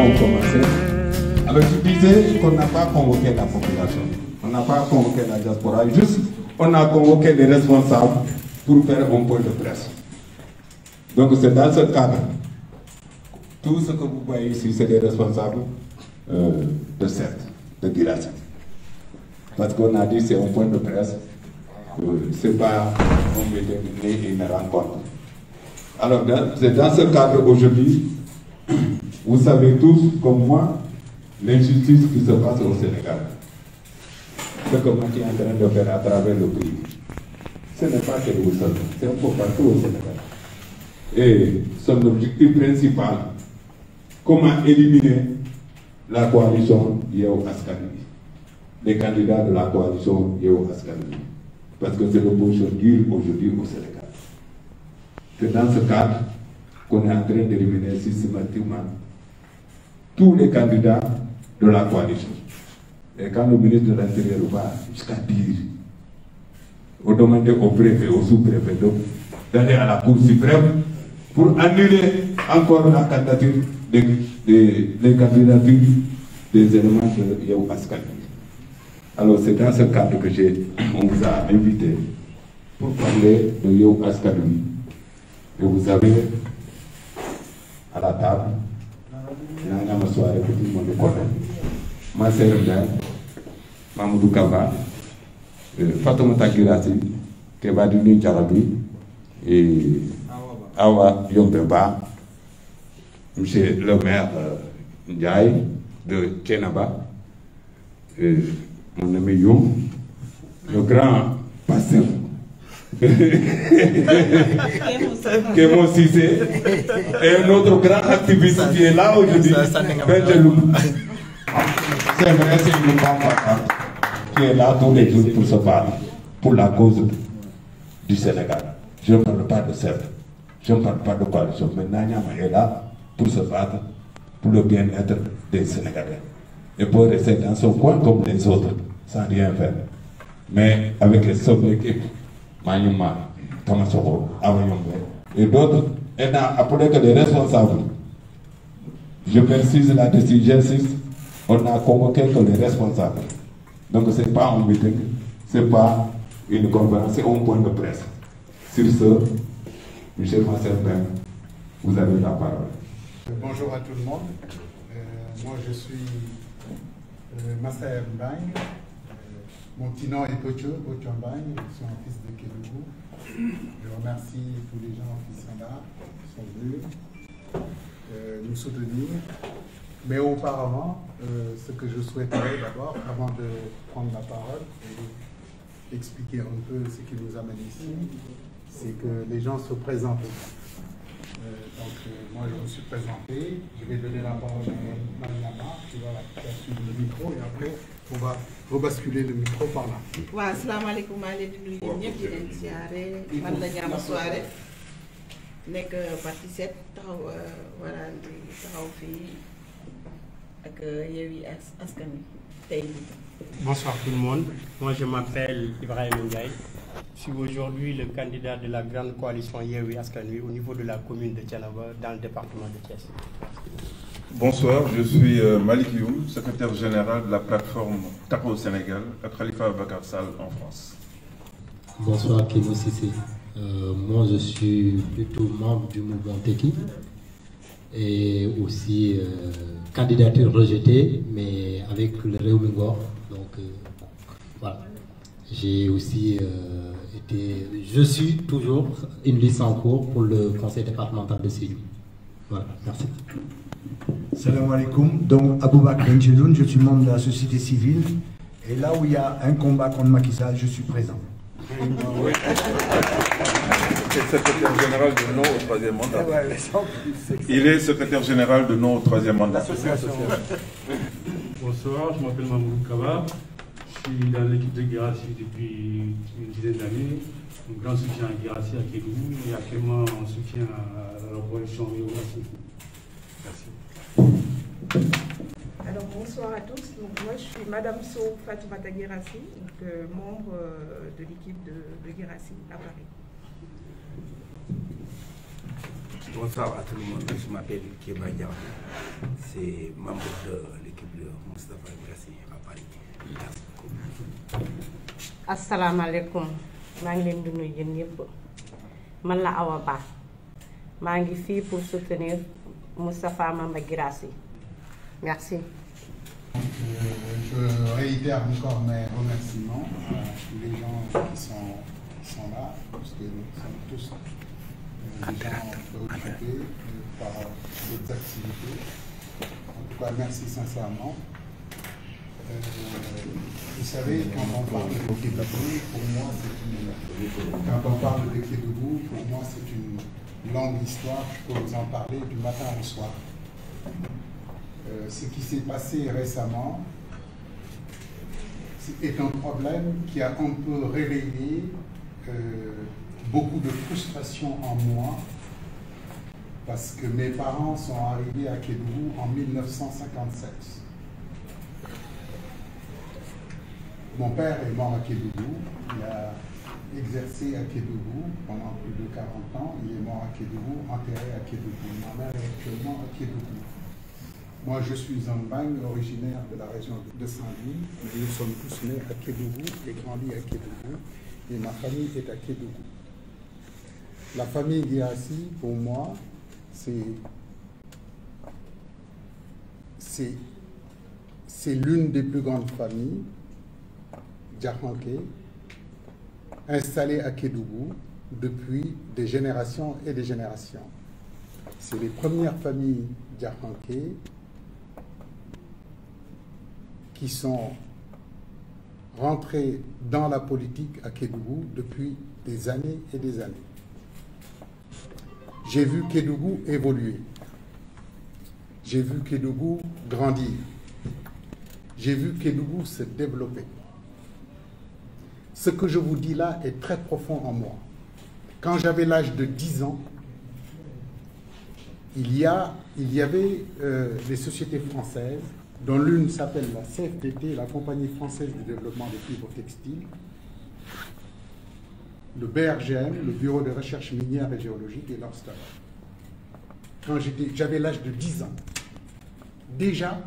on commençait. Alors je disais qu'on n'a pas convoqué la population, on n'a pas convoqué la diaspora, juste on a convoqué les responsables pour faire un point de presse. Donc c'est dans ce cadre. Tout ce que vous voyez ici, c'est les responsables de CERT, de Guirassy. Parce qu'on a dit c'est un point de presse, c'est pas un meeting ni une rencontre. Alors c'est dans ce cadre aujourd'hui, vous savez tous comme moi, l'injustice qui se passe au Sénégal. Ce que Macky est en train de faire à travers le pays. Ce n'est pas que vous savez, c'est un peu partout au Sénégal. Et son objectif principal, comment éliminer la coalition Yewwi Askan Wi, les candidats de la coalition Yewwi Askan Wi, parce que c'est l'opposition dure aujourd'hui au Sénégal. C'est dans ce cadre qu'on est en train d'éliminer systématiquement tous les candidats de la coalition. Et quand le ministre de l'Intérieur va jusqu'à dire, on demande au préfet, au sous-préfet d'aller à la Cour suprême pour annuler encore la candidature des candidatures des éléments de Yewwi Askan Wi. Alors c'est dans ce cadre que on vous a invité pour parler de Yewwi Askan Wi. Et vous avez à la table, Nana Soirée, que tout le monde connaît, ma sœur Mamoudou Kaba, Fatoumata Guirassy, Kebadini Djarabi, et Awa Yombeba, M. le maire Ndiaye de Thiénaba, mon ami Youm, le grand pasteur Kémo Cissé, et un autre grand activiste qui est là aujourd'hui, Benjeloum. C'est vrai, c'est une grande femme qui est là tous les jours pour se battre pour la cause du Sénégal. Je ne parle pas de CERT, je ne parle pas de coalition, mais Nanyama est là pour se battre pour le bien-être des Sénégalais. Et pour rester dans son coin comme les autres, sans rien faire. Mais avec son équipe, Mayuma, Tamasoro, Awayombe et d'autres, elle n'a appelé que les responsables. Je précise là-dessus, j'insiste, on n'a convoqué que les responsables. Donc ce n'est pas un meeting, ce n'est pas une conférence, c'est un point de presse. Sur ce, M. Marcel Ben, vous avez la parole. Bonjour à tout le monde. Moi je suis Massaer Mbang. Mon petit nom est Pocho Mbang, je suis un fils de Kédougou. Je remercie tous les gens qui sont là, qui sont venus nous soutenir. Mais auparavant, ce que je souhaiterais d'abord, avant de prendre la parole et expliquer un peu ce qui nous amène ici, c'est que les gens se présentent. Moi je me suis présenté, je vais donner la parole à Mariama qui va suivre le micro et après on va rebasculer le micro par là. Wa assalamu alaikum maa leen di nuyu ñëpp di leen ziare man la Mariama Soirée nekk parti 7 taxaw voilà di taxaw fii ak Yewwi Askan Wi tey. Bonsoir tout le monde, moi je m'appelle Ibrahim Ndiaye. Je suis aujourd'hui le candidat de la grande coalition Yewwi Askan Wi au niveau de la commune de Thiénaba dans le département de Thiès. Bonsoir, je suis Malik Youm, secrétaire général de la plateforme Tapo au Sénégal à Khalifa Bakar Sall en France. Bonsoir Kémo Cissé. Moi je suis plutôt membre du mouvement Teki et aussi candidature rejetée mais avec le Rewmi Ngor. Donc voilà. J'ai aussi je suis toujours une liste en cours pour le conseil départemental de Sédhiou. Voilà, merci. Salam alaikum. Donc Aboubakar Njeloun, je suis membre de la société civile et là où il y a un combat contre Macky Sall, je suis présent. C'est secrétaire général de non au troisième mandat. Il est secrétaire général de non au troisième mandat. Bonsoir, je m'appelle Mamoudou Kaba. Je suis dans l'équipe de Guirassy depuis une dizaine d'années. Un grand soutien à Guirassy, à Kédougou et actuellement un soutien à la coalition Yewwi Askan Wi. Merci. Alors bonsoir à tous. Donc, moi je suis Madame So Fatoumata Guirassy, membre de l'équipe de Guirassy à Paris. Bonsoir à tout le monde, je m'appelle Kéba Diaw, c'est membre de l'équipe de Moustapha Guirassy à Paris. Merci beaucoup. Assalamu alaikum, je suis venu je suis Awa Ba. Je suis ici pour soutenir Moustapha Guirassy. Merci. Je réitère encore mes remerciements à tous les gens qui sont là, parce que nous sommes tous des gens préoccupés par d'autres activités. En tout cas, merci sincèrement. Vous savez, quand on parle de Kédougou, pour moi, c'est une longue histoire. Je peux vous en parler du matin au soir. Ce qui s'est passé récemment est un problème qui a un peu réveillé beaucoup de frustration en moi, parce que mes parents sont arrivés à Kédougou en 1957. Mon père est mort à Kédougou, il a exercé à Kédougou pendant plus de 40 ans, il est mort à Kédougou, enterré à Kédougou. Ma mère est actuellement à Kédougou. Moi, je suis un Bang, originaire de la région de Saint-Louis, mais nous sommes tous nés à Kédougou et grandis à Kédougou, et ma famille est à Kédougou. La famille Guirassy, pour moi, c'est l'une des plus grandes familles djahanké installées à Kédougou depuis des générations et des générations. C'est les premières familles djahanké qui sont rentrées dans la politique à Kédougou depuis des années et des années. J'ai vu Kédougou évoluer. J'ai vu Kédougou grandir. J'ai vu Kédougou se développer. Ce que je vous dis là est très profond en moi. Quand j'avais l'âge de 10 ans, il y avait les sociétés françaises, dont l'une s'appelle la CFDT, la Compagnie française du développement des fibres textiles, le BRGM, le Bureau de recherche minière et géologique, et l'Orstal. Quand j'avais l'âge de 10 ans, déjà,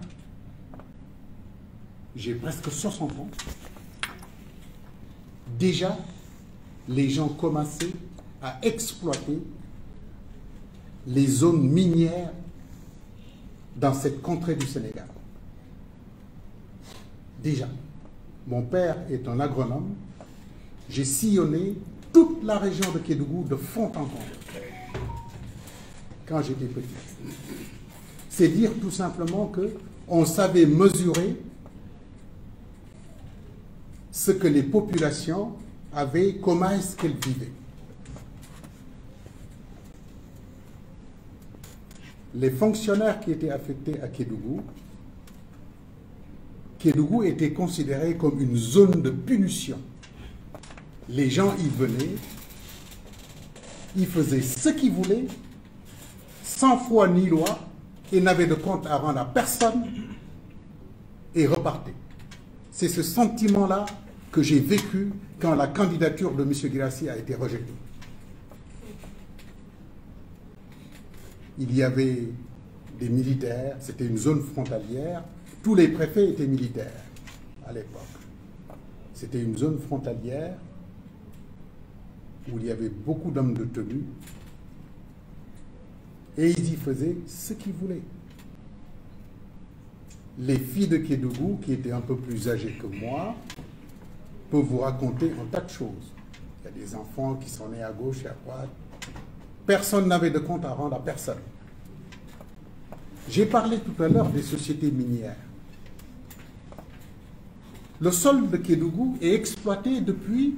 j'ai presque 60 ans, déjà, les gens commençaient à exploiter les zones minières dans cette contrée du Sénégal. Déjà, mon père est un agronome, j'ai sillonné toute la région de Kédougou de fond en comble quand j'étais petit. C'est dire tout simplement qu'on savait mesurer ce que les populations avaient, comment est-ce qu'elles vivaient. Les fonctionnaires qui étaient affectés à Kédougou, Kédougou était considéré comme une zone de punition. Les gens y venaient, ils faisaient ce qu'ils voulaient, sans foi ni loi, et n'avaient de compte à rendre à personne, et repartaient. C'est ce sentiment-là que j'ai vécu quand la candidature de M. Guirassy a été rejetée. Il y avait des militaires, c'était une zone frontalière, tous les préfets étaient militaires à l'époque. C'était une zone frontalière où il y avait beaucoup d'hommes de tenue et ils y faisaient ce qu'ils voulaient. Les filles de Kédougou, qui étaient un peu plus âgées que moi, peuvent vous raconter un tas de choses. Il y a des enfants qui sont nés à gauche et à droite. Personne n'avait de compte à rendre à personne. J'ai parlé tout à l'heure des sociétés minières. Le sol de Kédougou est exploité depuis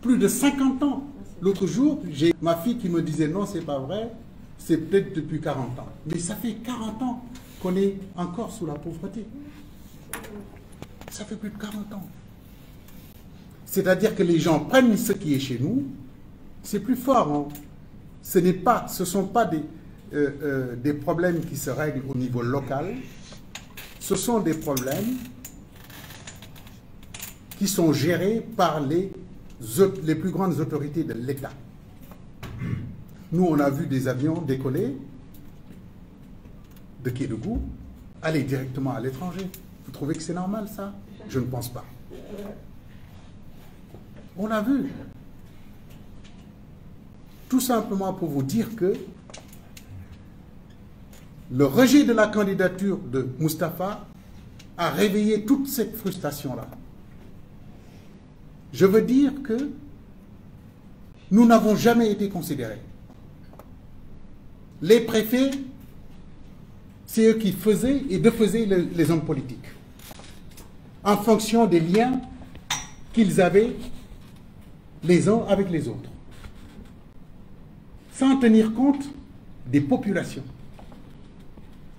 plus de 50 ans. L'autre jour, j'ai ma fille qui me disait non, c'est pas vrai, c'est peut-être depuis 40 ans. Mais ça fait 40 ans qu'on est encore sous la pauvreté. Ça fait plus de 40 ans. C'est-à-dire que les gens prennent ce qui est chez nous, c'est plus fort. Hein. Ce ne sont pas des problèmes qui se règlent au niveau local, ce sont des problèmes qui sont gérés par les plus grandes autorités de l'État. Nous, on a vu des avions décoller de Kédougou, aller directement à l'étranger. Vous trouvez que c'est normal, ça? Je ne pense pas. On l'a vu. Tout simplement pour vous dire que le rejet de la candidature de Moustapha a réveillé toute cette frustration-là. Je veux dire que nous n'avons jamais été considérés. Les préfets, c'est eux qui faisaient et défaisaient les hommes politiques en fonction des liens qu'ils avaient les uns avec les autres, sans tenir compte des populations.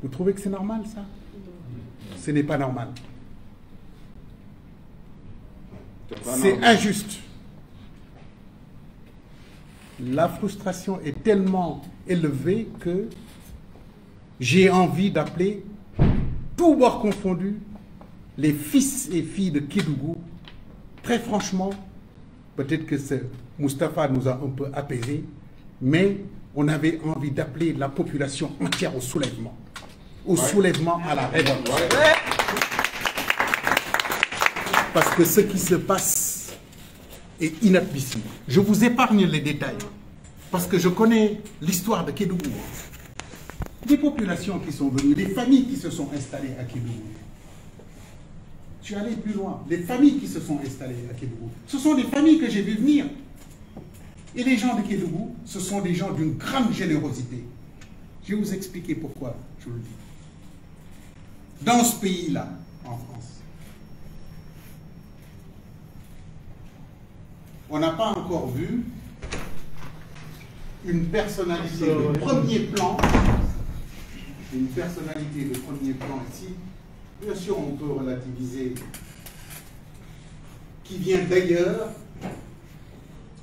Vous trouvez que c'est normal, ça? Ce n'est pas normal. C'est injuste. La frustration est tellement élevée que j'ai envie d'appeler, tous bords confondus, les fils et filles de Kédougou. Très franchement, peut-être que Moustapha nous a un peu apaisés, mais on avait envie d'appeler la population entière au soulèvement. Au soulèvement, à la révolte. Parce que ce qui se passe est inadmissible. Je vous épargne les détails, parce que je connais l'histoire de Kédougou. Des populations qui sont venues, des familles qui se sont installées à Kédougou. Je suis allé plus loin. Les familles qui se sont installées à Kédougou, ce sont des familles que j'ai vues venir. Et les gens de Kédougou, ce sont des gens d'une grande générosité. Je vais vous expliquer pourquoi je le dis. Dans ce pays-là, en France, on n'a pas encore vu une personnalité de premier plan, ici. Bien sûr, on peut relativiser, qui vient d'ailleurs,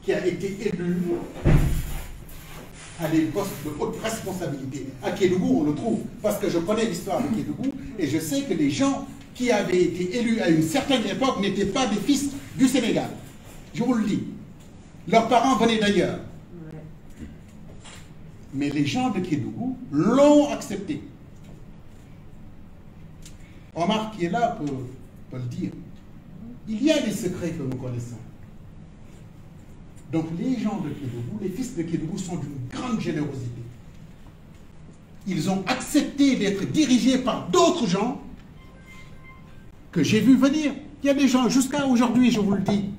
qui a été élu à des postes de haute responsabilité. À Kédougou, on le trouve, parce que je connais l'histoire de Kédougou, et je sais que les gens qui avaient été élus à une certaine époque n'étaient pas des fils du Sénégal. Je vous le dis. Leurs parents venaient d'ailleurs. Mais les gens de Kédougou l'ont accepté. Omar, qui est là, peut le dire. Il y a des secrets que nous connaissons. Donc les gens de Kédougou, les fils de Kédougou sont d'une grande générosité. Ils ont accepté d'être dirigés par d'autres gens que j'ai vu venir. Il y a des gens, jusqu'à aujourd'hui, je vous le dis,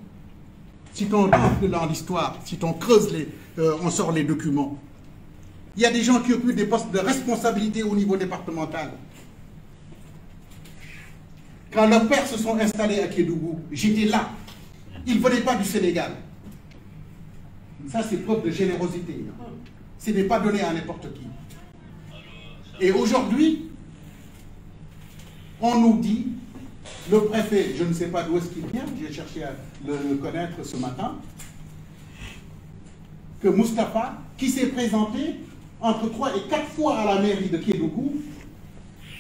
si on rentre dans l'histoire, si on creuse, on sort les documents, il y a des gens qui occupent des postes de responsabilité au niveau départemental. Quand leurs pères se sont installés à Kédougou, j'étais là. Ils ne venaient pas du Sénégal. Ça, c'est preuve de générosité. Ce n'est pas donné à n'importe qui. Et aujourd'hui, on nous dit, le préfet, je ne sais pas d'où est-ce qu'il vient, j'ai cherché à le connaître ce matin, que Moustapha, qui s'est présenté entre 3 et 4 fois à la mairie de Kédougou,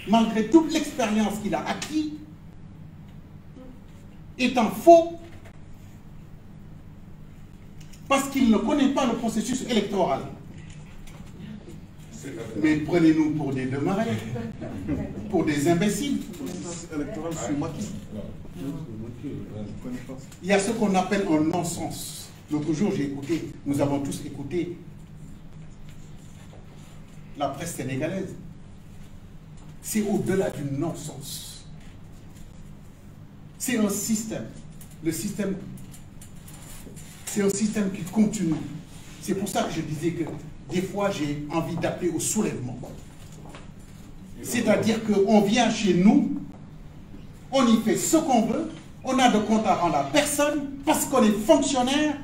malgré toute l'expérience qu'il a acquise, étant faux, parce qu'il ne connaît pas le processus électoral. Mais prenez-nous pour des demeurés, pour des imbéciles. Il y a ce qu'on appelle un non-sens. L'autre jour, j'ai écouté, nous avons tous écouté la presse sénégalaise. C'est au-delà du non-sens. C'est un système. Le système, c'est un système qui continue. C'est pour ça que je disais que des fois, j'ai envie d'appeler au soulèvement. C'est-à-dire qu'on vient chez nous, on y fait ce qu'on veut, on a de compte à rendre à personne, parce qu'on est fonctionnaire,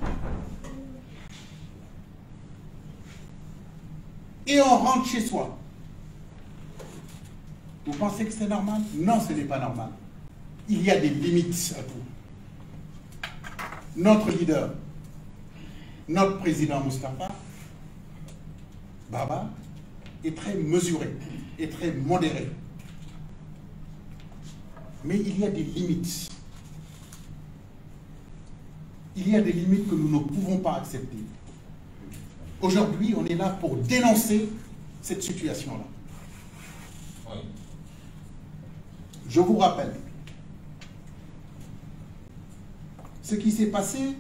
et on rentre chez soi. Vous pensez que c'est normal? Non, ce n'est pas normal. Il y a des limites à tout. Notre leader, notre président Moustapha Baba, est très mesuré, est très modéré. Mais il y a des limites. Il y a des limites que nous ne pouvons pas accepter. Aujourd'hui, on est là pour dénoncer cette situation-là. Je vous rappelle ce qui s'est passé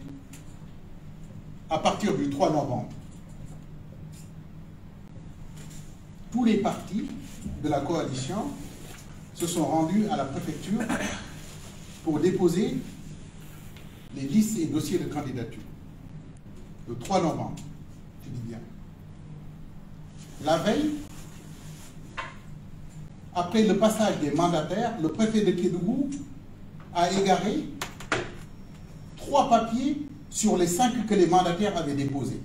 à partir du 3 novembre. Tous les partis de la coalition se sont rendus à la préfecture pour déposer les listes et dossiers de candidature. Le 3 novembre, je dis bien. La veille, après le passage des mandataires, le préfet de Kédougou a égaré 3 papiers sur les 5 que les mandataires avaient déposés.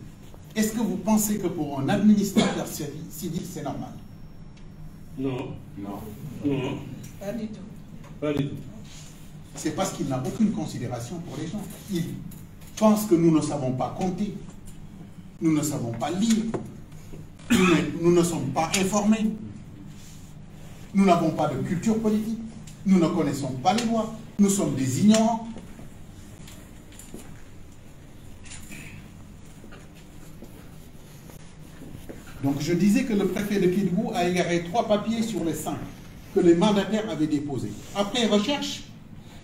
Est-ce que vous pensez que pour un administrateur civil, c'est normal? Non. Non. Non. Pas du tout. Pas du tout. C'est parce qu'il n'a aucune considération pour les gens. Il pense que nous ne savons pas compter, nous ne savons pas lire, nous ne sommes pas informés, nous n'avons pas de culture politique, nous ne connaissons pas les lois, nous sommes des ignorants. Donc je disais que le préfet de Kédougou a égaré 3 papiers sur les 5 que les mandataires avaient déposés. Après recherche,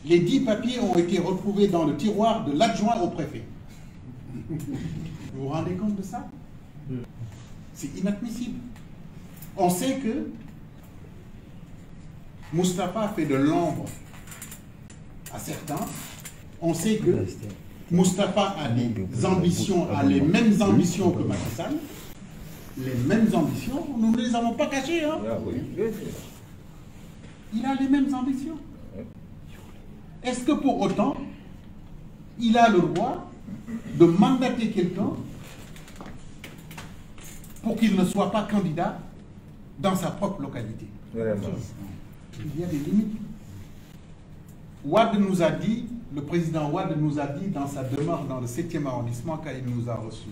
les 10 papiers ont été retrouvés dans le tiroir de l'adjoint au préfet. Vous vous rendez compte de ça? C'est inadmissible. On sait que Moustapha fait de l'ombre à certains. On sait que Moustapha a des ambitions, a les mêmes ambitions que Macky Sall. Les mêmes ambitions, nous ne les avons pas cachées. Hein? Il a les mêmes ambitions. Est-ce que pour autant, il a le droit de mandater quelqu'un pour qu'il ne soit pas candidat dans sa propre localité? Vraiment. Il y a des limites. Wade nous a dit, le président Wade nous a dit dans sa demeure dans le 7e arrondissement quand il nous a reçus.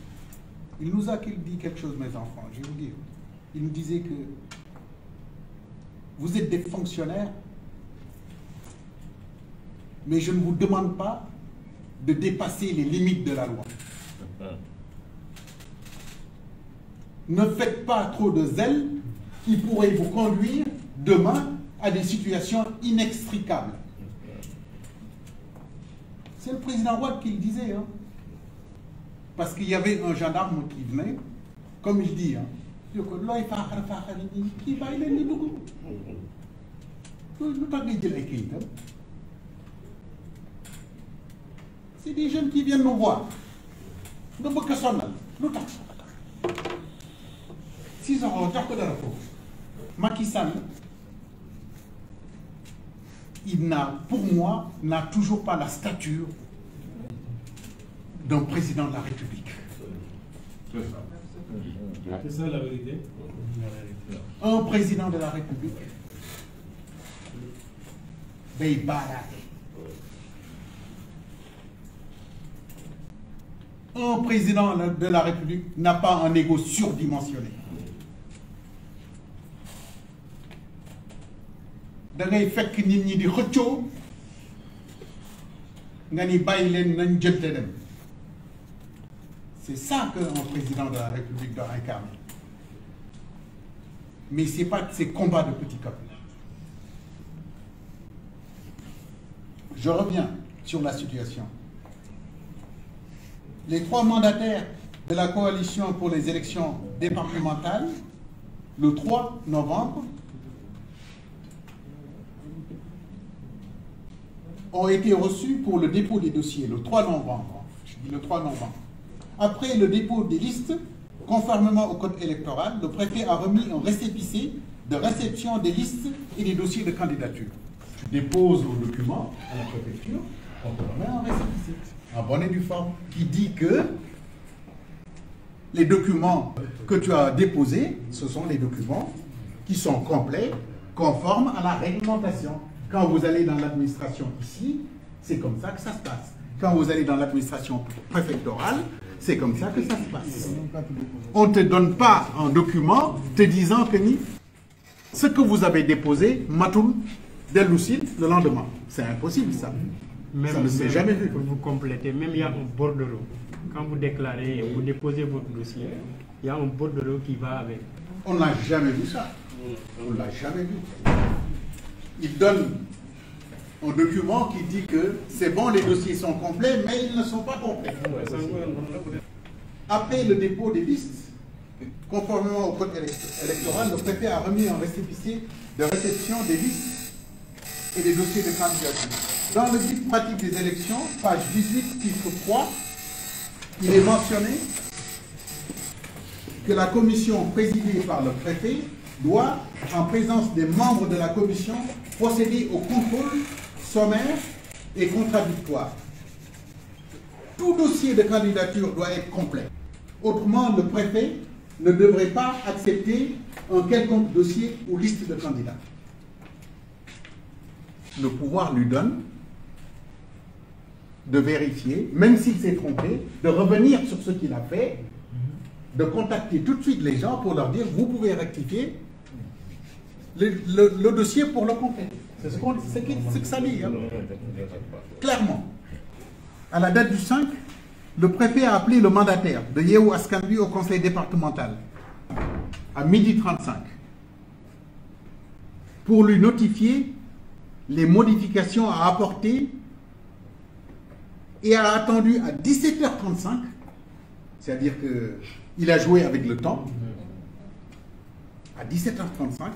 Il nous a dit quelque chose, mes enfants, je vais vous dire. Il nous disait que vous êtes des fonctionnaires, mais je ne vous demande pas de dépasser les limites de la loi. Ne faites pas trop de zèle qui pourrait vous conduire demain à des situations inextricables. C'est le président Wade qui le disait. Hein? Parce qu'il y avait un gendarme qui venait, comme il dit, hein, c'est des jeunes qui viennent nous voir. Macky Sall, il n'a, pour moi, n'a toujours pas la stature d'un président de la République. C'est ça la vérité. Un président de la République, un président de la République n'a pas un ego surdimensionné. Da ngay fekk nit ñi di xëccoo nga ni bàyyi leen nañ jëlte dem. C'est ça qu'un président de la République doit incarner. Mais ce n'est pas ces combats de petits coqs. Je reviens sur la situation. Les 3 mandataires de la coalition pour les élections départementales, le 3 novembre, ont été reçus pour le dépôt des dossiers, le 3 novembre. Je dis le 3 novembre. Après le dépôt des listes, conformément au code électoral, le préfet a remis un récépissé de réception des listes et des dossiers de candidature. Tu déposes vos documents à la préfecture, on te remet un récépissé, en bonne et due forme, qui dit que les documents que tu as déposés, ce sont les documents qui sont complets, conformes à la réglementation. Quand vous allez dans l'administration ici, c'est comme ça que ça se passe. Quand vous allez dans l'administration préfectorale, c'est comme ça que ça se passe. On ne te donne pas un document te disant que ce que vous avez déposé, Matoul, Deloucil, le lendemain. C'est impossible ça. Ça ne s'est jamais vu. Pour vous compléter, même il y a un bordereau. Quand vous déclarez, vous déposez votre dossier, il y a un bordereau qui va avec. On n'a jamais vu ça. On ne l'a jamais vu. Il donne un document qui dit que c'est bon, les dossiers sont complets, mais ils ne sont pas complets. Après le dépôt des listes, conformément au code électoral, le préfet a remis un récépissé de réception des listes et des dossiers de candidature. Dans le guide pratique des élections, page 18, titre 3, il est mentionné que la commission présidée par le préfet doit, en présence des membres de la commission, procéder au contrôle sommaire et contradictoire. Tout dossier de candidature doit être complet. Autrement, le préfet ne devrait pas accepter un quelconque dossier ou liste de candidats. Le pouvoir lui donne de vérifier, même s'il s'est trompé, de revenir sur ce qu'il a fait, de contacter tout de suite les gens pour leur dire vous pouvez rectifier le dossier pour le compléter. C'est ce que ça dit. Hein. Clairement. À la date du 5, le préfet a appelé le mandataire de Yewwi Askan Wi au conseil départemental à 12h35 pour lui notifier les modifications à apporter et a attendu à 17h35, c'est-à-dire qu'il a joué avec le temps, à 17h35,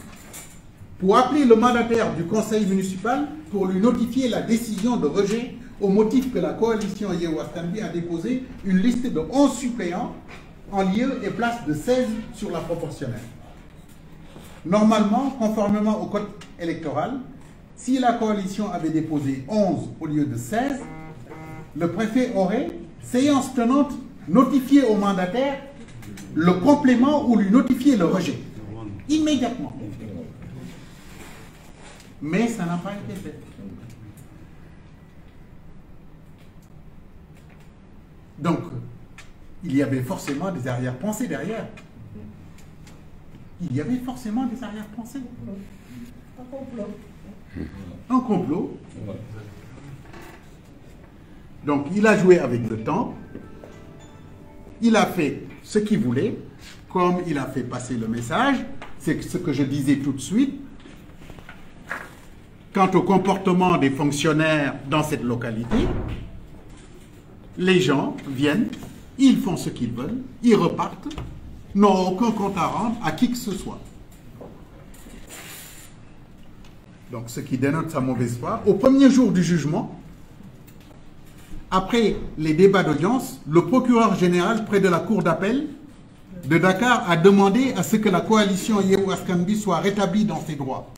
pour appeler le mandataire du conseil municipal pour lui notifier la décision de rejet au motif que la coalition Yewwi Askan Wi a déposé une liste de 11 suppléants en lieu et place de 16 sur la proportionnelle. Normalement, conformément au code électoral, si la coalition avait déposé 11 au lieu de 16, le préfet aurait, séance tenante, notifié au mandataire le complément ou lui notifier le rejet. Immédiatement. Mais ça n'a pas été fait. Donc, il y avait forcément des arrière-pensées derrière. Il y avait forcément des arrière-pensées. Un complot. Un complot. Donc, il a joué avec le temps. Il a fait ce qu'il voulait. Comme il a fait passer le message, c'est ce que je disais tout de suite. Quant au comportement des fonctionnaires dans cette localité, les gens viennent, ils font ce qu'ils veulent, ils repartent, n'ont aucun compte à rendre à qui que ce soit. Donc, ce qui dénote sa mauvaise foi. Au premier jour du jugement, après les débats d'audience, le procureur général près de la cour d'appel de Dakar a demandé à ce que la coalition Yewwi Askan Wi soit rétablie dans ses droits.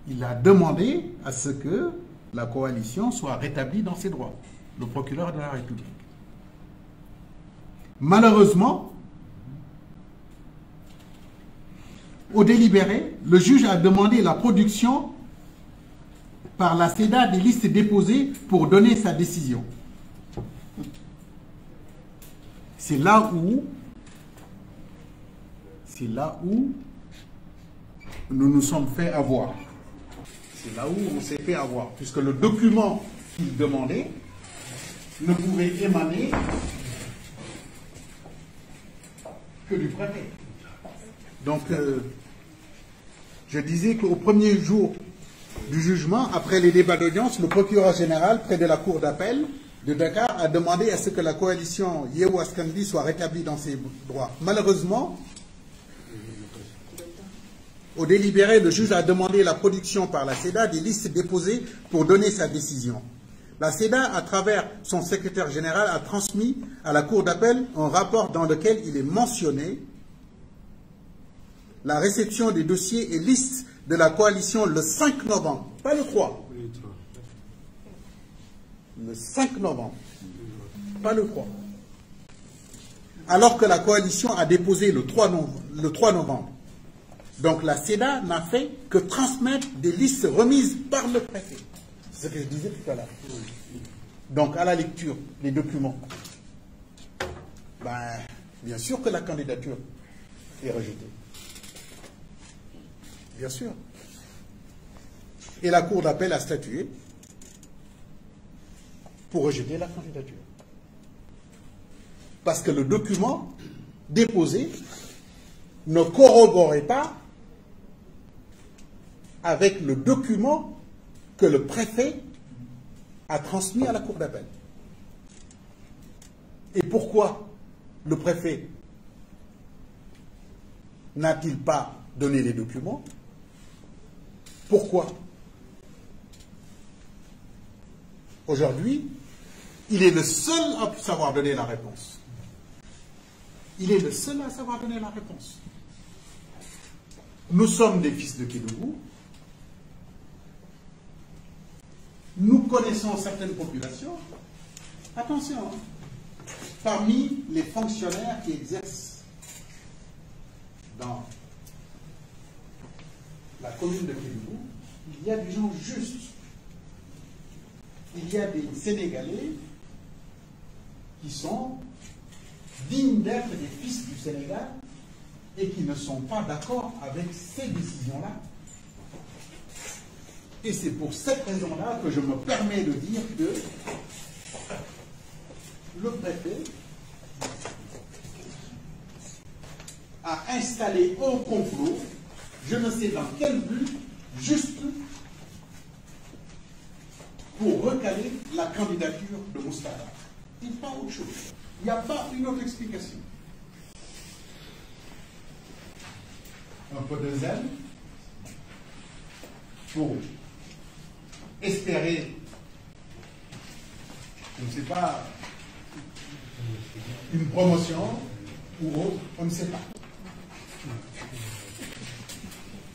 Il a demandé à ce que la coalition soit rétablie dans ses droits, le procureur de la République. Malheureusement, au délibéré, le juge a demandé la production par la CEDA des listes déposées pour donner sa décision. C'est là où nous nous sommes fait avoir. C'est là où on s'est fait avoir, puisque le document qu'il demandait ne pouvait émaner que du préfet. Donc, je disais qu'au premier jour du jugement, après les débats d'audience, le procureur général, près de la cour d'appel de Dakar, a demandé à ce que la coalition Yewwi Askan Wi soit rétablie dans ses droits. Malheureusement, au délibéré, le juge a demandé la production par la CEDA des listes déposées pour donner sa décision. La CEDA, à travers son secrétaire général, a transmis à la cour d'appel un rapport dans lequel il est mentionné la réception des dossiers et listes de la coalition le 5 novembre, pas le 3. Le 5 novembre, pas le 3. Alors que la coalition a déposé le 3 novembre. Donc la CEDA n'a fait que transmettre des listes remises par le préfet. C'est ce que je disais tout à l'heure. Donc à la lecture des documents, bien sûr que la candidature est rejetée. Bien sûr. Et la cour d'appel a statué pour rejeter la candidature. Parce que le document déposé ne corroborait pas avec le document que le préfet a transmis à la Cour d'appel. Et pourquoi le préfet n'a-t-il pas donné les documents? Pourquoi? Aujourd'hui, il est le seul à savoir donner la réponse. Il est le seul à savoir donner la réponse. Nous sommes des fils de Kédougou. Nous connaissons certaines populations. Attention, parmi les fonctionnaires qui exercent dans la commune de Kédougou, il y a des gens justes. Il y a des Sénégalais qui sont dignes d'être des fils du Sénégal et qui ne sont pas d'accord avec ces décisions-là. Et c'est pour cette raison-là que je me permets de dire que le préfet a installé un complot, je ne sais dans quel but, juste pour recaler la candidature de Moustapha. Et pas autre chose. Il n'y a pas une autre explication. Un peu de zèle pour espérer, je ne sais pas, une promotion ou autre, on ne sait pas.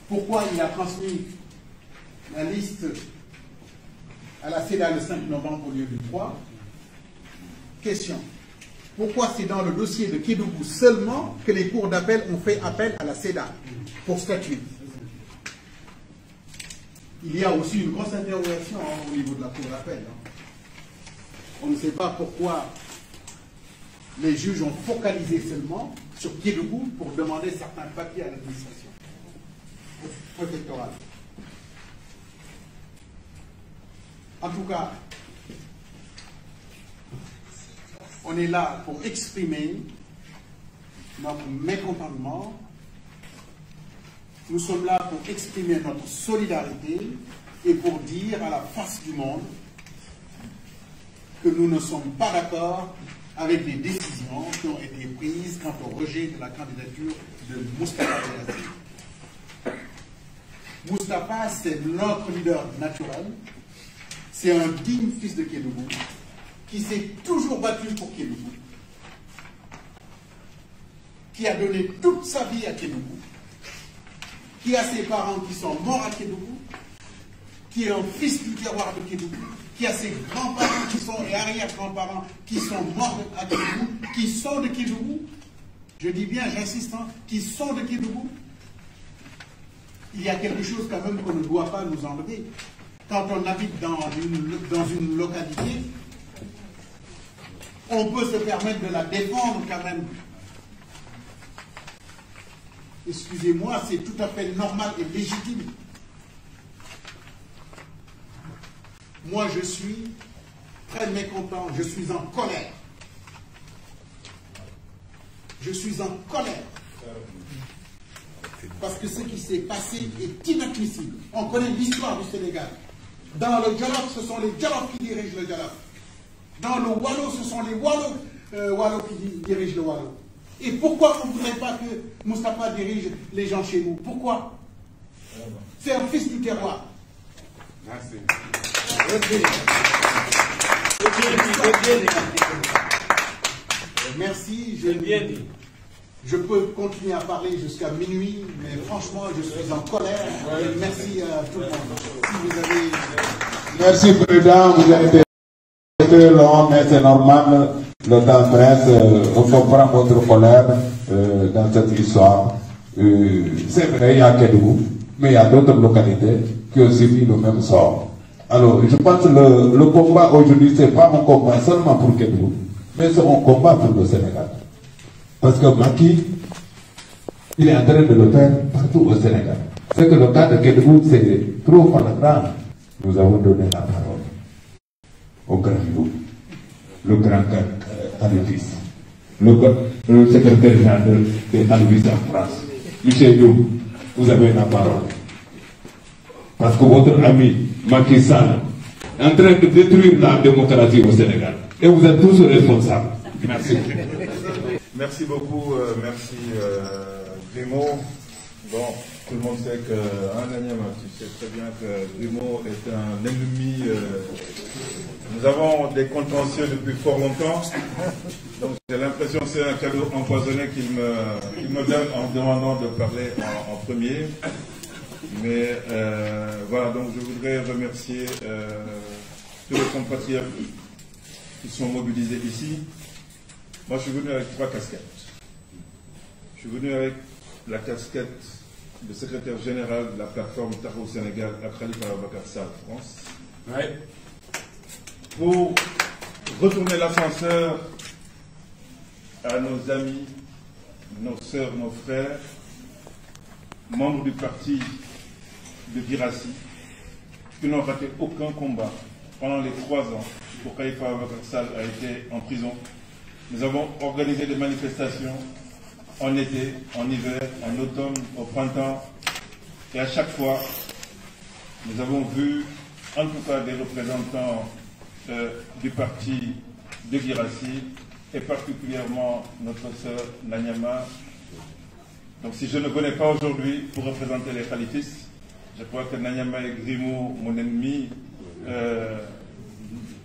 Pourquoi il a transmis la liste à la CEDA le 5 novembre au lieu du 3? Question. Pourquoi c'est dans le dossier de Kédougou seulement que les cours d'appel ont fait appel à la CEDA pour statuer? Il y a aussi une grosse interrogation au niveau de la cour d'appel. On ne sait pas pourquoi les juges ont focalisé seulement sur Kédougou pour demander certains papiers à l'administration préfectorale. En tout cas, on est là pour exprimer notre mécontentement. Nous sommes là pour exprimer notre solidarité et pour dire à la face du monde que nous ne sommes pas d'accord avec les décisions qui ont été prises quant au rejet de la candidature de Moustapha Guirassy. Moustapha, c'est notre leader naturel. C'est un digne fils de Kédougou qui s'est toujours battu pour Kédougou, qui a donné toute sa vie à Kédougou, qui a ses parents qui sont morts à Kédougou, qui est un fils du terroir de Kédougou, qui a ses grands-parents qui sont et arrière-grands-parents qui sont morts à Kédougou, qui sont de Kédougou. Je dis bien, j'insiste, qui sont de Kédougou. Il y a quelque chose quand même qu'on ne doit pas nous enlever. Quand on habite dans une localité, on peut se permettre de la défendre quand même. Excusez-moi, c'est tout à fait normal et légitime. Moi, je suis très mécontent, je suis en colère. Je suis en colère. Parce que ce qui s'est passé est inadmissible. On connaît l'histoire du Sénégal. Dans le Jolof, ce sont les Jolof qui dirigent le Jolof. Dans le Wallo, ce sont les Wallo qui dirigent le Wallo. Et pourquoi on ne voudrait pas que Moustapha dirige les gens chez nous? Pourquoi? C'est un fils du terroir. Merci. Merci. Je peux continuer à parler jusqu'à minuit, mais franchement, je suis en colère. Merci à tout le monde. Si vous avez... Merci, Président. Vous avez été très long, mais c'est normal. Le temps presse. On comprend votre colère dans cette histoire. C'est vrai, il y a Kédougou, mais il y a d'autres localités qui ont subi le même sort. Alors, je pense que le combat aujourd'hui, ce n'est pas un combat seulement pour Kédougou, mais c'est un combat pour le Sénégal. Parce que Macky, il est en train de le faire partout au Sénégal. C'est que le cas de Kédougou, c'est trop flagrant. Nous avons donné la parole au grand loup. le grand Khalifa, le secrétaire général de Khalifa en France. Michel Dioum, vous avez la parole. Parce que votre ami Macky Sall est en train de détruire la démocratie au Sénégal. Et vous êtes tous responsables. Merci. Merci beaucoup, merci Grimaud. Bon, tout le monde sait que, Nanyama, tu sais très bien que Grimaud est un ennemi. Nous avons des contentieux depuis fort longtemps. Donc j'ai l'impression que c'est un cadeau empoisonné qu'il me donne en demandant de parler en premier. Mais voilà, donc je voudrais remercier tous les compatriotes qui sont mobilisés ici. Moi, je suis venu avec 3 casquettes. Je suis venu avec la casquette de secrétaire général de la plateforme Taxawu Sénégal à Khalifa Ababacar Sall France. Ouais. Pour retourner l'ascenseur à nos amis, nos sœurs, nos frères, membres du parti de Guirassy, qui n'ont raté aucun combat pendant les 3 ans où Khalifa Ababacar Sall a été en prison. Nous avons organisé des manifestations en été, en hiver, en automne, au printemps. Et à chaque fois, nous avons vu, en tout cas, des représentants du parti de Guirassy, et particulièrement notre sœur Nanyama. Donc si je ne connais pas aujourd'hui pour représenter les khalifistes, je crois que Nanyama et Grimaud, mon ennemi,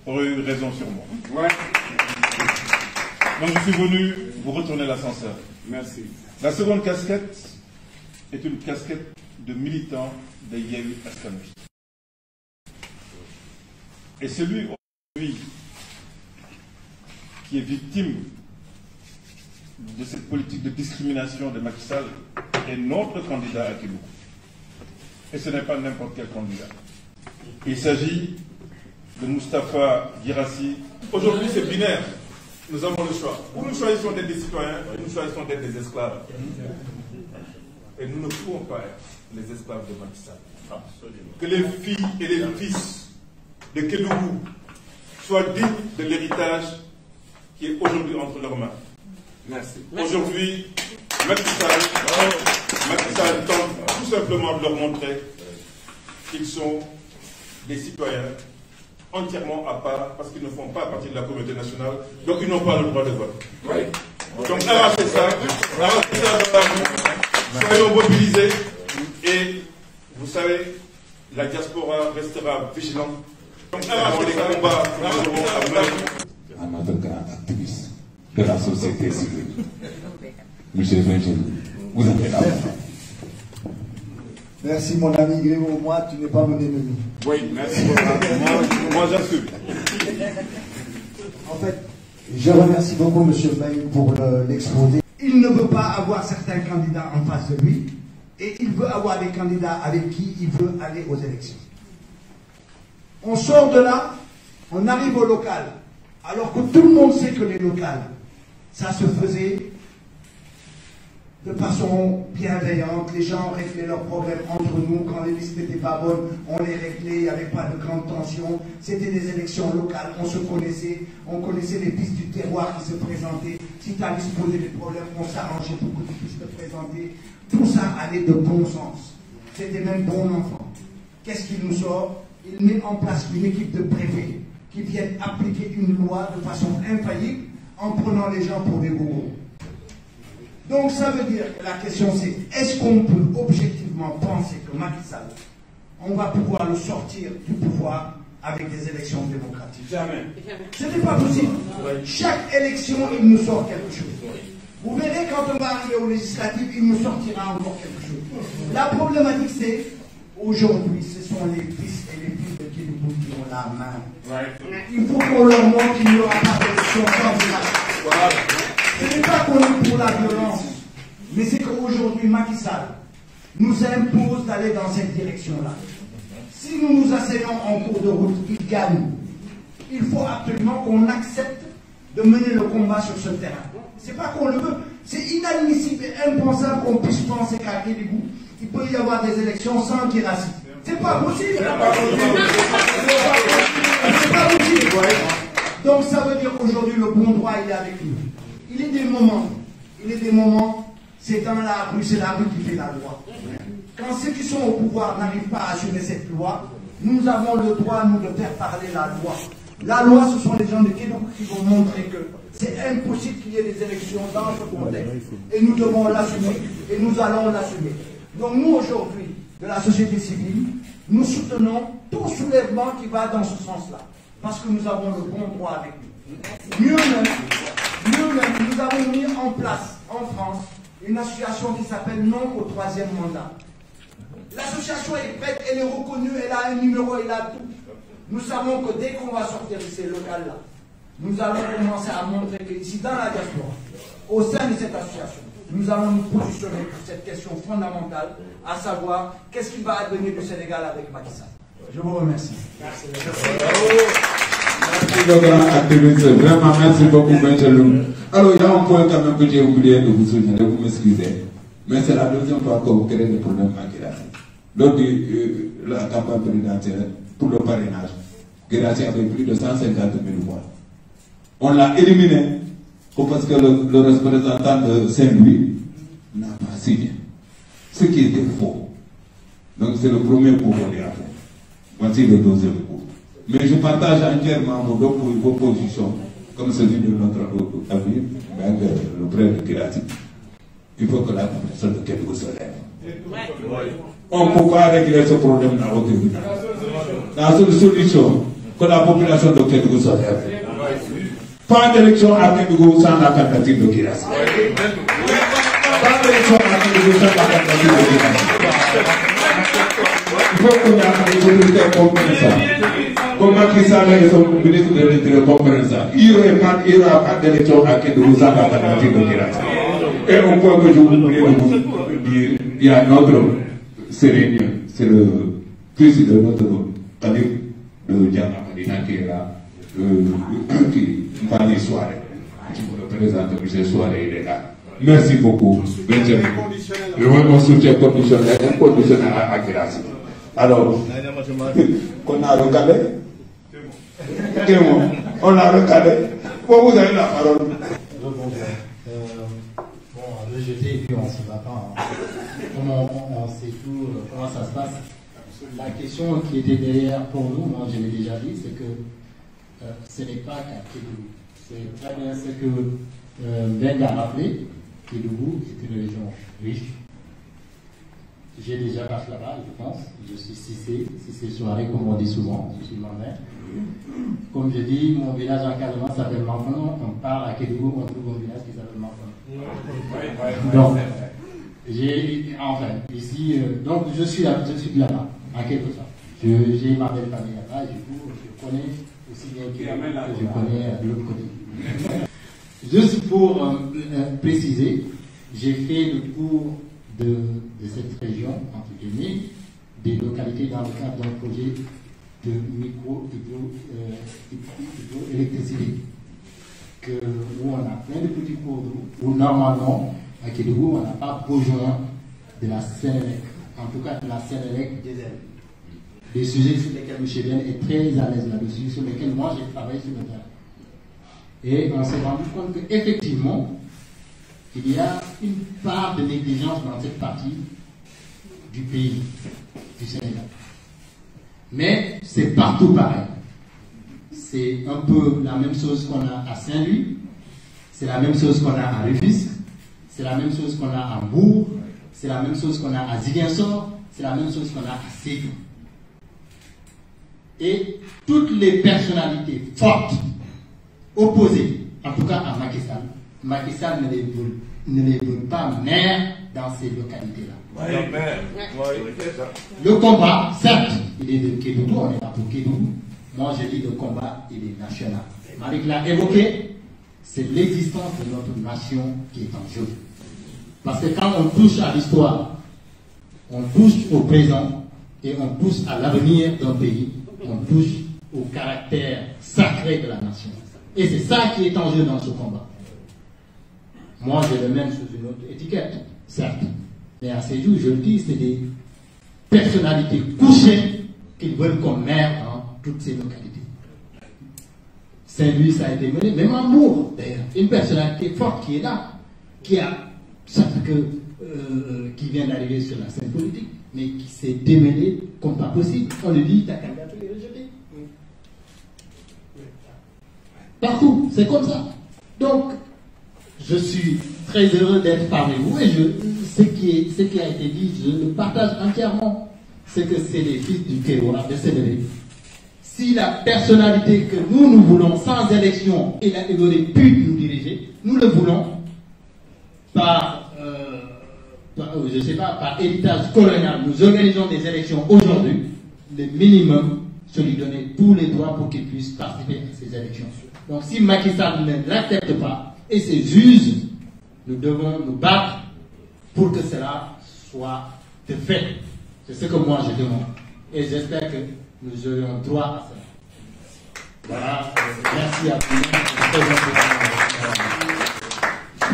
auraient eu raison sur moi. Ouais. Donc je suis venu vous retourner l'ascenseur. Merci. La seconde casquette est une casquette de militant de Yewwi Askan Wi. Et celui aujourd'hui qui est victime de cette politique de discrimination de Macky Sall est notre candidat à Kédougou. Et ce n'est pas n'importe quel candidat. Il s'agit de Moustapha Guirassy. Aujourd'hui, c'est binaire. Nous avons le choix. Ou nous choisissons d'être des citoyens, ou nous choisissons d'être des esclaves. Et nous ne pouvons pas être les esclaves de Macky Sall. Absolument. Que les filles et les fils de Kédougou soient dignes de l'héritage qui est aujourd'hui entre leurs mains. Merci. Aujourd'hui, Macky Sall tente tout simplement de leur montrer qu'ils sont des citoyens entièrement à part parce qu'ils ne font pas partie de la communauté nationale, donc ils n'ont pas le droit de vote. Oui. Donc arrachez ça dans la rue, soyons mobilisés et vous savez, la diaspora restera vigilante. Donc arrachez les combats que nous aurons à mener. À notre grand activiste de la société civile, Michel Benjamin, vous avez la parole. Merci mon ami Grimaud, moi tu n'es pas mon ennemi. Oui, merci. Moi j'assume. En fait, je remercie beaucoup M. Baye pour l'exposé. Il ne veut pas avoir certains candidats en face de lui et il veut avoir des candidats avec qui il veut aller aux élections. On sort de là, on arrive au local, alors que tout le monde sait que les locales, ça se faisait de façon bienveillante, les gens réglaient leurs problèmes entre nous, quand les listes n'étaient pas bonnes, on les réglait, il n'y avait pas de grande tension, c'était des élections locales, on se connaissait, on connaissait les pistes du terroir qui se présentaient, si ta liste posait des problèmes, on s'arrangeait pour que tu puisses te présenter, tout ça allait de bon sens, c'était même bon enfant. Qu'est-ce qu'il nous sort? Il met en place une équipe de préfets qui viennent appliquer une loi de façon infaillible en prenant les gens pour des bobos. Donc ça veut dire que la question c'est, est-ce qu'on peut objectivement penser que Macky Sall, on va pouvoir le sortir du pouvoir avec des élections démocratiques? Jamais. Ce n'est pas possible. Chaque élection, il nous sort quelque chose. Vous verrez quand on va arriver aux législatives, il nous sortira encore quelque chose. La problématique c'est, aujourd'hui, ce sont les fils et les filles de Kédougou qui ont la main. Il faut qu'on leur montre qu'il n'y aura pas d'élection sans violence. Ce n'est pas qu'on est pour la violence, mais c'est qu'aujourd'hui, Macky Sall nous impose d'aller dans cette direction-là. Si nous nous asseyons en cours de route, il gagne. Il faut absolument qu'on accepte de mener le combat sur ce terrain. C'est pas qu'on le veut, c'est inadmissible et impensable qu'on puisse penser qu'à Kédougou, il peut y avoir des élections sans Guirassy. C'est pas possible. C'est pas possible. Donc ça veut dire qu'aujourd'hui, le bon droit, il est avec nous. Il est des moments, c'est dans la rue, c'est la rue qui fait la loi. Quand ceux qui sont au pouvoir n'arrivent pas à assumer cette loi, nous avons le droit, nous, de faire parler la loi. La loi, ce sont les gens de Kédougou qui vont montrer que c'est impossible qu'il y ait des élections dans ce contexte. Et nous devons l'assumer, et nous allons l'assumer. Donc nous, aujourd'hui, de la société civile, nous soutenons tout soulèvement qui va dans ce sens-là. Parce que nous avons le bon droit avec nous. Mieux même, nous avons mis en place, en France, une association qui s'appelle Non au troisième mandat. L'association est prête, elle est reconnue, elle a un numéro, elle a tout. Nous savons que dès qu'on va sortir de ces locales-là, nous allons commencer à montrer qu'ici, dans la diaspora, au sein de cette association, nous allons nous positionner pour cette question fondamentale, à savoir, qu'est-ce qui va advenir du Sénégal avec Macky Sall. Je vous remercie. Merci. Merci le grand activiste. Vraiment, merci beaucoup, Benjamin. Alors, il y a un point quand même que j'ai oublié de vous signaler, vous m'excusez. Mais c'est la deuxième fois que vous créez des problèmes à Guirassy. Lors de la campagne présidentielle pour le parrainage, Guirassy avait plus de 150 000 voix. On l'a éliminé parce que le représentant de Saint-Louis n'a pas signé. Ce qui était faux. Donc c'est le premier coup qu'on a fait. Voici le deuxième coup. Mais je partage entièrement vos positions, comme celui de notre ami, le frère de Guirassy. Il faut que la population de Kédougou se lève. On ne peut pas régler ce problème-là au Kédougou. La seule solution, que la population de Kédougou se lève. Pas d'élection à Kédougou sans la candidature de Guirassy. Pas d'élection à Kédougou sans la candidature de Guirassy. Il faut qu'on ait des autorités comprennent ça. Comme Macky Sall et son ministre de l'Intérieur comprennent ça. Il n'y aura pas d'élection à Kédougou sans la candidature de Guirassy. Et au point que je voulais vous dire, il y a notre sérénien, c'est le fils de notre calife de Diana Madina qui est là, qui m'a dit soirée. Je vous représente, M. Soirée, il est là. Merci beaucoup, Benjamin. Mon soutien conditionnel, inconditionnel à Guirassy. Alors, qu'on a recalé. On a recalé. Bon, vous avez la parole. Le jeter et puis on se bat pas. On sait tout, comment ça se passe. La question qui était derrière pour nous, moi je l'ai déjà dit, c'est que ce n'est pas qu'à Kédougou. C'est très bien ce que Ben a rappelé. Kédougou est une région riche. J'ai déjà passé là-bas, je pense. Je suis Cissé Soirée, comme on dit souvent. Je suis ma-mère. Comme je dis, mon village en Casamance s'appelle Manfano. On part à Kédougou, on trouve un village qui s'appelle Manfano. Donc, ici, donc je suis là-bas, en quelque sorte. J'ai ma belle famille là-bas, du coup, je connais aussi bien que je connais de l'autre côté. Juste pour préciser, j'ai fait le tour de cette région, entre guillemets, des localités dans le cadre d'un projet de micro-hydroélectricité. Où on a plein de petits cours d'eau, où normalement, à Kédougou, on n'a pas besoin de la Sénélec, en tout cas de la Sénélec diesel. Des sujets sur lesquels M. Ben est très à l'aise là-dessus, sur lesquels moi j'ai travaillé sur le terrain. Et on s'est rendu compte qu'effectivement, il y a une part de négligence dans cette partie du pays, du Sénégal. Mais c'est partout pareil. C'est un peu la même chose qu'on a à Saint-Louis, c'est la même chose qu'on a à Rufisque, c'est la même chose qu'on a à Bourg, c'est la même chose qu'on a à Ziguinchor, c'est la même chose qu'on a à Sédhiou. Et toutes les personnalités fortes, opposées, en tout cas à Macky Sall ne les veut pas maire dans ces localités-là. Le combat, certes, il est de Kédougou, on est là pour Kédougou. Moi, je dis le combat, il est national. Malik l'a évoqué, c'est l'existence de notre nation qui est en jeu. Parce que quand on touche à l'histoire, on touche au présent et on touche à l'avenir d'un pays, on touche au caractère sacré de la nation. Et c'est ça qui est en jeu dans ce combat. Moi, je le mets sous une autre étiquette, certes. Mais à ces jours, je le dis, c'est des personnalités couchées qu'ils veulent comme maire dans toutes ces localités. Saint-Louis, ça a été mené, même en Mour, d'ailleurs, une personnalité forte qui est là, qui vient d'arriver sur la scène politique, mais qui s'est démêlé comme pas possible. On lui dit, ta candidature est rejetée. Partout, c'est comme ça. Donc, je suis très heureux d'être parmi vous et ce qui a été dit, je le partage entièrement. C'est que c'est les fils du Kéroa de Sénégal. Si la personnalité que nous voulons sans élection, il aurait pu nous diriger, nous le voulons par héritage colonial. Nous organisons des élections aujourd'hui. Le minimum, c'est lui donner tous les droits pour qu'il puisse participer à ces élections. Donc si Macky Sall ne l'accepte pas, et ses juges, nous devons nous battre pour que cela soit de fait. C'est ce que moi je demande. Et j'espère que nous aurons droit à cela. Voilà, merci à vous.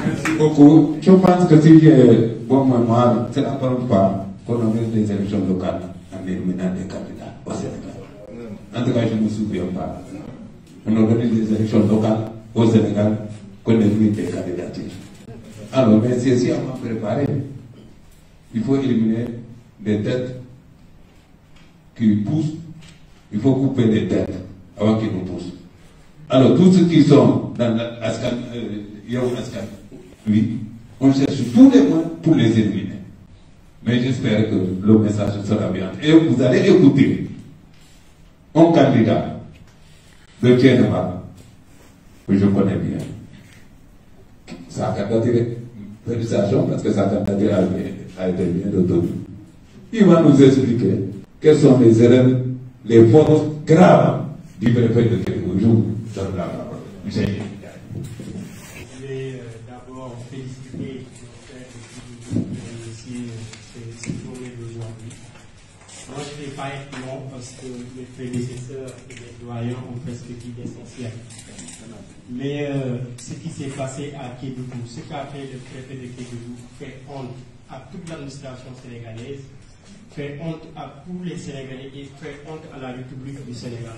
Merci beaucoup. Je pense que si j'ai bon mémoire, c'est la première fois qu'on organise des élections locales en éliminant des candidats au Sénégal. En tout cas, je ne me souviens pas. On organise des élections locales au Sénégal qu'on élimine des candidatures. Alors, mais c'est si on va préparer, il faut éliminer des têtes qui poussent, il faut couper des têtes avant qu'ils nous poussent. Alors, tous ceux qui sont dans l'Ascan, oui, on cherche tous les moyens pour les éliminer. Mais j'espère que le message sera bien. Et vous allez écouter un candidat de Thiénaba que je connais bien. Sa candidature, félicitations parce que sa candidature a été bien retenue. Il va nous expliquer quelles sont les erreurs, les fautes graves du préfet de Kédougou. Je vous donne la parole. Je vais d'abord féliciter le frère de Kédougou pour initier cette journée d'aujourd'hui. Moi, je ne vais pas être long parce que mes prédécesseurs et mes doyens ont presque dit l'essentiel. Mais ce qui s'est passé à Kédougou, ce qu'a fait le préfet de Kédougou fait honte à toute l'administration sénégalaise, fait honte à tous les Sénégalais et fait honte à la République du Sénégal.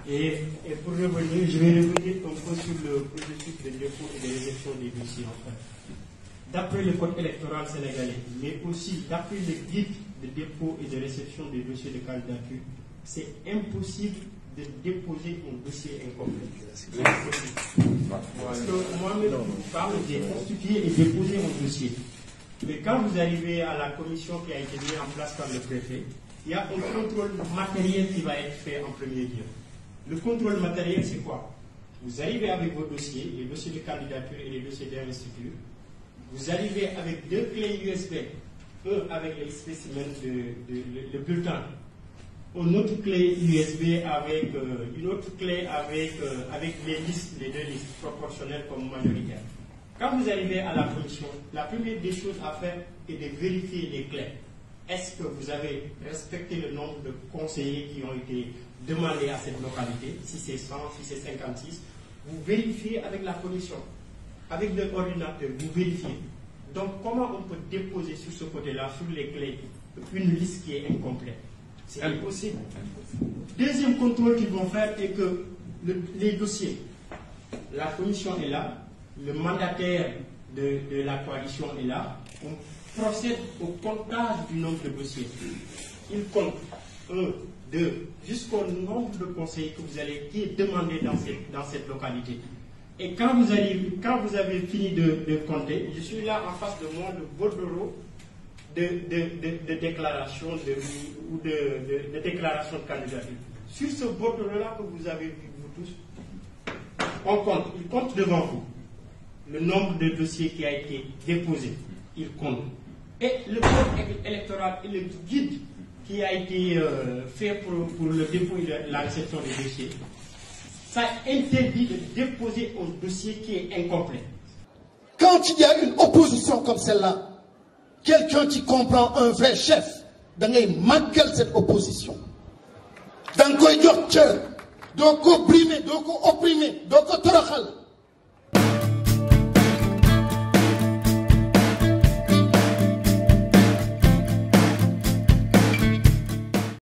Et pour revenir, je vais revenir un peu sur le processus de dépôt et de réception des dossiers en fait. D'après le code électoral sénégalais, mais aussi d'après le guide de dépôt et de réception des dossiers de candidature, c'est impossible de déposer un dossier incomplet. C'est impossible. Parce que moi-même, j'ai constitué et déposé un dossier. Mais quand vous arrivez à la commission qui a été mise en place par le préfet, il y a un contrôle matériel qui va être fait en premier lieu. Le contrôle matériel, c'est quoi? Vous arrivez avec vos dossiers, les dossiers de candidature et les dossiers d'investiture. Vous arrivez avec 2 clés USB, un avec les spécimens de bulletin, une autre clé USB avec une autre clé avec les listes, les 2 listes proportionnelles comme majoritaires. Quand vous arrivez à la commission, la première des choses à faire est de vérifier les clés. Est-ce que vous avez respecté le nombre de conseillers qui ont été demandés à cette localité? Si c'est 100, si c'est 56, vous vérifiez avec la commission. Avec l'ordinateur, vous vérifiez. Donc, comment on peut déposer sur ce côté-là, sur les clés, une liste qui est incomplète? C'est impossible. Deuxième contrôle qu'ils vont faire est que les dossiers, la commission est là, le mandataire de la coalition est là, on procède au comptage du nombre de dossiers. Il compte 1, 2, jusqu'au nombre de conseillers que vous allez, qui est demandé dans cette localité. Et quand vous avez fini de compter, je suis là en face de moi, le bordereau de déclaration de déclaration de candidature. Sur ce bordereau-là que vous avez vu, vous tous, on compte, il compte devant vous le nombre de dossiers qui a été déposé, il compte. Et le code électoral et le guide qui a été fait pour le dépôt et la réception des dossiers, ça interdit de déposer un dossier qui est incomplet. Quand il y a une opposition comme celle-là, quelqu'un qui comprend un vrai chef, da ngay màggal cette opposition. Da nga koy jox cër, doo ko brimer, doo ko opprimer, doo ko toroxal.